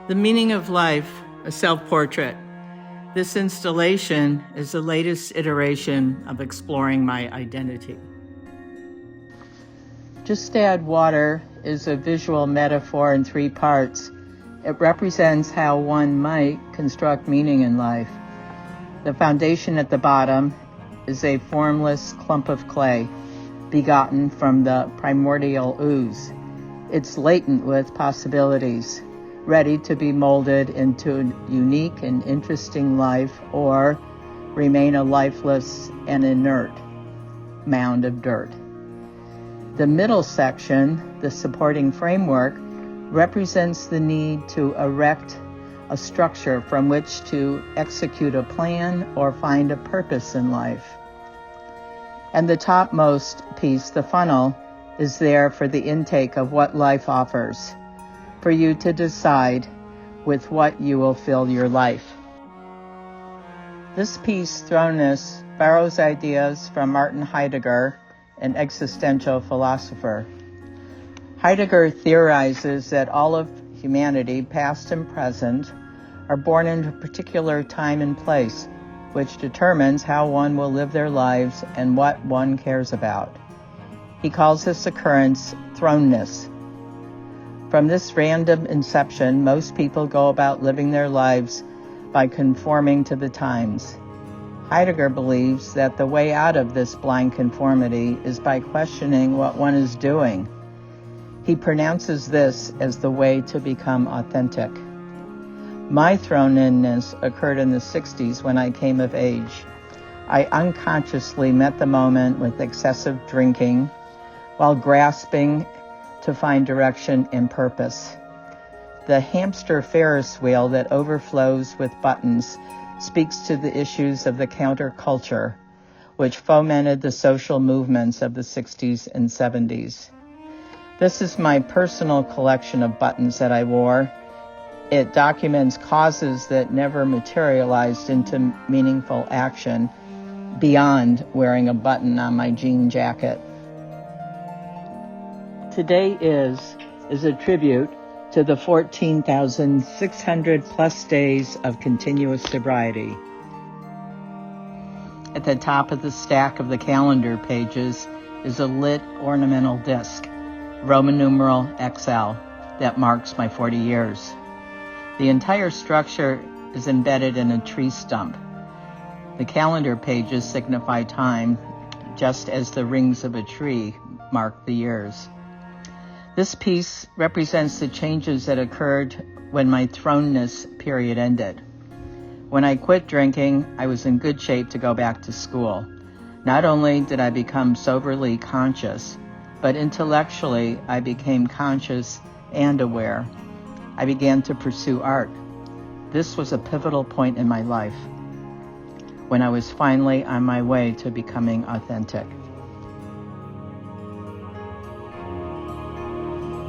The Meaning of Life, a self-portrait. This installation is the latest iteration of exploring my identity. Just Add Water is a visual metaphor in 3 parts. It represents how one might construct meaning in life. The foundation at the bottom is a formless clump of clay, begotten from the primordial ooze. It's latent with possibilities, ready to be molded into a unique and interesting life, or remain a lifeless and inert mound of dirt. The middle section, the supporting framework, represents the need to erect a structure from which to execute a plan or find a purpose in life. And the topmost piece, the funnel, is there for the intake of what life offers, for you to decide with what you will fill your life. This piece, Thrownness, borrows ideas from Martin Heidegger, an existential philosopher. Heidegger theorizes that all of humanity, past and present, are born into a particular time and place, which determines how one will live their lives and what one cares about. He calls this occurrence thrownness. From this random inception, most people go about living their lives by conforming to the times. Heidegger believes that the way out of this blind conformity is by questioning what one is doing. He pronounces this as the way to become authentic. My thrownness occurred in the 60s when I came of age. I unconsciously met the moment with excessive drinking while grasping to find direction and purpose. The hamster Ferris wheel that overflows with buttons speaks to the issues of the counterculture, which fomented the social movements of the 60s and 70s. This is my personal collection of buttons that I wore. It documents causes that never materialized into meaningful action beyond wearing a button on my jean jacket. Today is a tribute to the 14,600 plus days of continuous sobriety. At the top of the stack of the calendar pages is a lit ornamental disc, Roman numeral XL, that marks my 40 years. The entire structure is embedded in a tree stump. The calendar pages signify time, just as the rings of a tree mark the years. This piece represents the changes that occurred when my thrownness period ended. When I quit drinking, I was in good shape to go back to school. Not only did I become soberly conscious, but intellectually I became conscious and aware. I began to pursue art. This was a pivotal point in my life, when I was finally on my way to becoming authentic.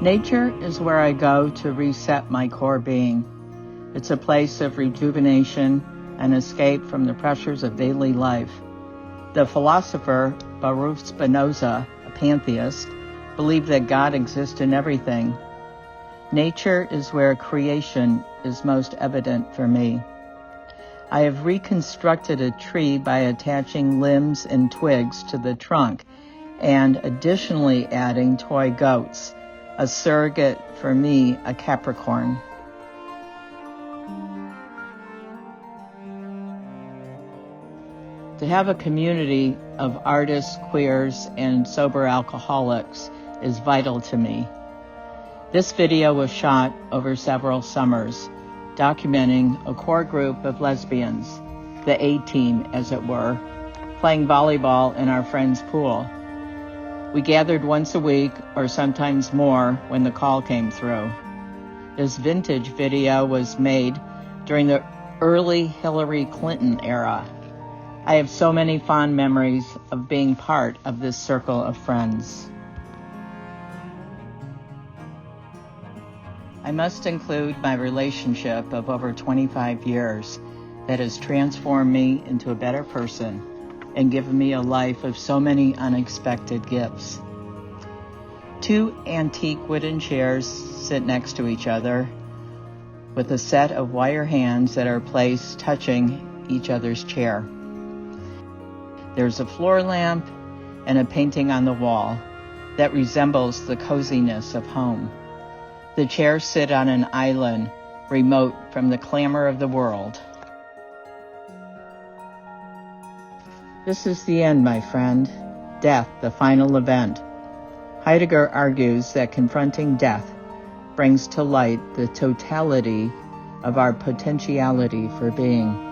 Nature is where I go to reset my core being. It's a place of rejuvenation and escape from the pressures of daily life. The philosopher Baruch Spinoza, a pantheist, believed that God exists in everything. Nature is where creation is most evident for me. I have reconstructed a tree by attaching limbs and twigs to the trunk and additionally adding toy goats, a surrogate for me, a Capricorn. To have a community of artists, queers, and sober alcoholics is vital to me. This video was shot over several summers, documenting a core group of lesbians, the A-team as it were, playing volleyball in our friend's pool. We gathered once a week or sometimes more when the call came through. This vintage video was made during the early Hillary Clinton era. I have so many fond memories of being part of this circle of friends. I must include my relationship of over 25 years that has transformed me into a better person and given me a life of so many unexpected gifts. 2 antique wooden chairs sit next to each other, with a set of wire hands that are placed touching each other's chair. There's a floor lamp and a painting on the wall that resembles the coziness of home. The chairs sit on an island, remote from the clamor of the world. This is the end, my friend. Death, the final event. Heidegger argues that confronting death brings to light the totality of our potentiality for being.